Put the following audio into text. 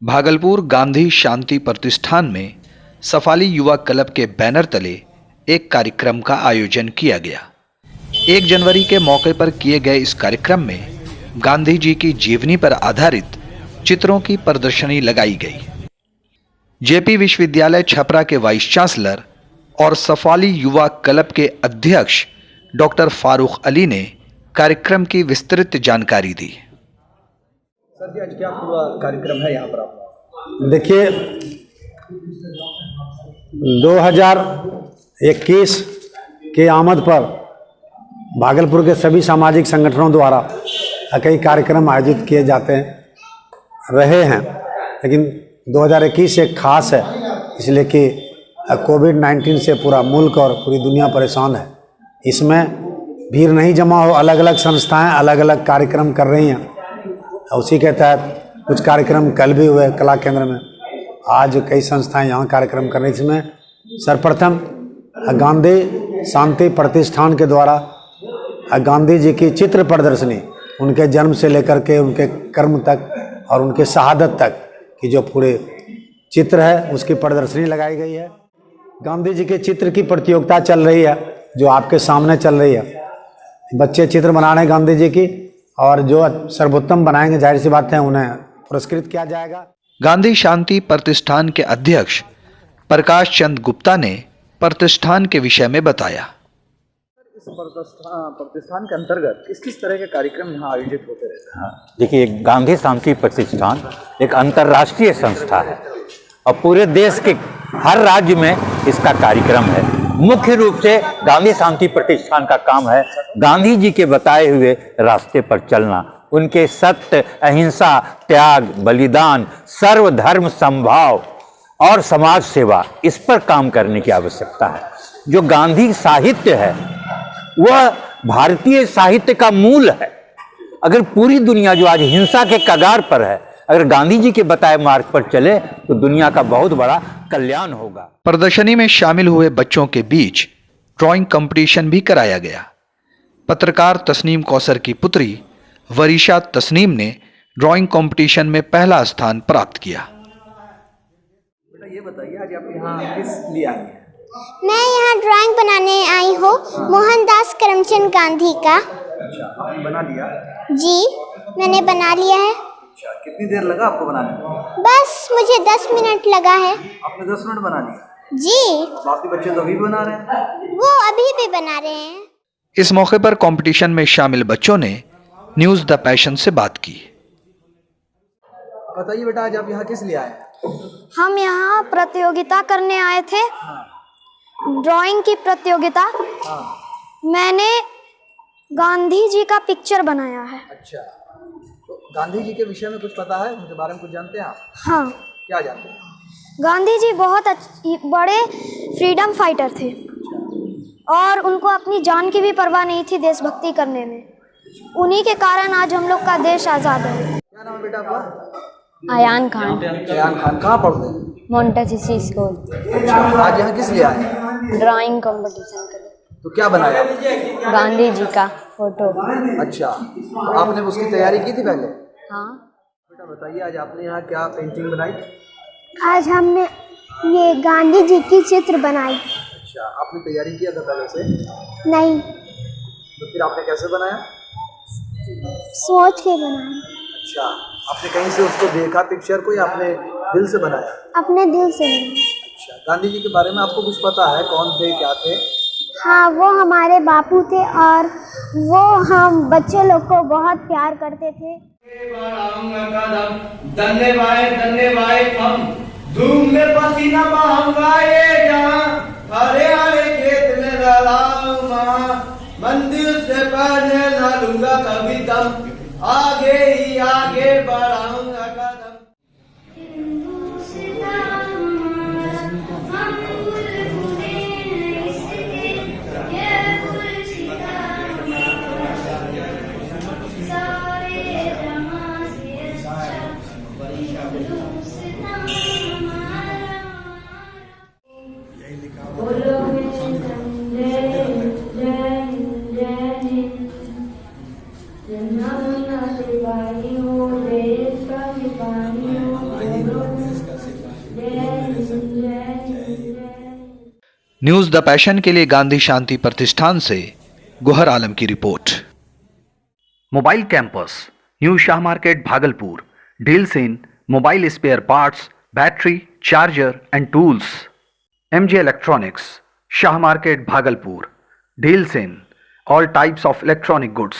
भागलपुर गांधी शांति प्रतिष्ठान में सफाली युवा क्लब के बैनर तले एक कार्यक्रम का आयोजन किया गया। 1 जनवरी के मौके पर किए गए इस कार्यक्रम में गांधी जी की जीवनी पर आधारित चित्रों की प्रदर्शनी लगाई गई। जेपी विश्वविद्यालय छपरा के वाइस चांसलर और सफाली युवा क्लब के अध्यक्ष डॉक्टर फारूक अली ने कार्यक्रम की विस्तृत जानकारी दी। सर जी, आज क्या पूरा कार्यक्रम है यहाँ पर आपका? देखिए, 2021 के आमद पर भागलपुर के सभी सामाजिक संगठनों द्वारा कई कार्यक्रम आयोजित किए जाते रहे हैं, लेकिन 2021 एक खास है इसलिए कि कोविड-19 से पूरा मुल्क और पूरी दुनिया परेशान है। इसमें भीड़ नहीं जमा हो, अलग अलग संस्थाएं अलग अलग कार्यक्रम कर रही हैं। उसी के तहत कुछ कार्यक्रम कल भी हुए कला केंद्र में, आज कई संस्थाएं यहाँ कार्यक्रम कर रही हैं। इसमें सर्वप्रथम गांधी शांति प्रतिष्ठान के द्वारा गांधी जी की चित्र प्रदर्शनी, उनके जन्म से लेकर के उनके कर्म तक और उनके शहादत तक की जो पूरे चित्र है उसकी प्रदर्शनी लगाई गई है। गांधी जी के चित्र की प्रतियोगिता चल रही है जो आपके सामने चल रही है। बच्चे चित्र बना रहे हैं गांधी जी की, और जो सर्वोत्तम बनाएंगे जाहिर सी बात है उन्हें पुरस्कृत किया जाएगा। गांधी शांति प्रतिष्ठान के अध्यक्ष प्रकाश चंद गुप्ता ने प्रतिष्ठान के विषय में बताया। इस प्रतिष्ठान के अंतर्गत किस किस तरह के कार्यक्रम यहाँ आयोजित होते रहते हैं? देखिए, गांधी शांति प्रतिष्ठान एक अंतर्राष्ट्रीय संस्था है और पूरे देश के हर राज्य में इसका कार्यक्रम है। मुख्य रूप से गांधी शांति प्रतिष्ठान का काम है गांधी जी के बताए हुए रास्ते पर चलना, उनके सत्य, अहिंसा, त्याग, बलिदान, सर्वधर्म समभाव और समाज सेवा, इस पर काम करने की आवश्यकता है। जो गांधी साहित्य है वह भारतीय साहित्य का मूल है। अगर पूरी दुनिया जो आज हिंसा के कगार पर है, अगर गांधी जी के बताए मार्ग पर चले तो दुनिया का बहुत बड़ा कल्याण होगा। प्रदर्शनी में शामिल हुए बच्चों के बीच ड्राइंग कंपटीशन भी कराया गया। पत्रकार तस्नीम कौसर की पुत्री वरीशा तस्नीम ने ड्राइंग कंपटीशन में पहला स्थान प्राप्त किया। बेटा, ये बताइए आज आप यहाँ किस लिए आई हैं? मैं यहाँ ड्राइंग बनाने आई हूँ मोहनदास करमचंद गांधी का। अच्छा, आपने बना लिया? जी, मैंने बना लिया है। अच्छा, कितनी देर लगा आपको बनाने में? बस मुझे 10 मिनट लगा है। आपने 10 मिनट बना लिया? जी। बाकी बच्चे तो अभी बना रहे हैं? वो अभी भी बना रहे हैं। इस मौके पर कंपटीशन में शामिल बच्चों ने न्यूज द पैशन से बात की। बताइए बेटा, आज आप यहाँ किस लिए आए? हम यहाँ प्रतियोगिता करने आए थे, ड्राइंग की प्रतियोगिता। मैंने गांधी जी का पिक्चर बनाया है। अच्छा, तो गांधी जी के विषय में कुछ पता है? उनके बारे में कुछ जानते हैं आप? हाँ। क्या जानते हैं? गांधी जी बहुत बड़े फ्रीडम फाइटर थे और उनको अपनी जान की भी परवाह नहीं थी देशभक्ति करने में। उन्हीं के कारण आज हम लोग का देश आज़ाद है। क्या नाम है बेटा आपका? अयान खान। अयान खान, कहाँ पढ़ते हैं? मोंटेसेरी स्कूल। अच्छा, आज यहाँ किस लिए आए हैं? ड्राइंग कंपटीशन के लिए। तो क्या बनाया? गांधी जी का फोटो। अच्छा, तो आपने उसकी तैयारी की थी पहले? हाँ। बेटा बताइए, आज आपने यहाँ क्या पेंटिंग बनाई? आज हमने ये गांधी जी की चित्र बनाई। अच्छा, आपने तैयारी किया था पहले से? नहीं, तो फिर आपने कैसे बनाया? सोच के बनाई। अच्छा, आपने कहीं से उसको देखा पिक्चर को या अपने दिल से बनाया? अपने दिल से बनाई। अच्छा, गांधी जी के बारे में आपको कुछ पता है? कौन थे, क्या थे? हाँ, वो हमारे बापू थे और वो हम बच्चे लोग को बहुत प्यार करते थे। दन्ने बाए हम धूम में पसीना बहाएं जहां हरे हरे खेत में लड़ाऊंगा, मंदिर से पढ़ने न लूंगा कभी दम, आगे ही आगे बढ़ाऊंगा कदम। जन्म न शिवानी हो देश का न्यूज द पैशन के लिए गांधी शांति प्रतिष्ठान से गुहर आलम की report. Mobile campus, new Shah market, Bhagalpur, deals in mobile spare parts, battery, charger and tools. MJ electronics, Shah market, Bhagalpur, deals in all types of electronic goods.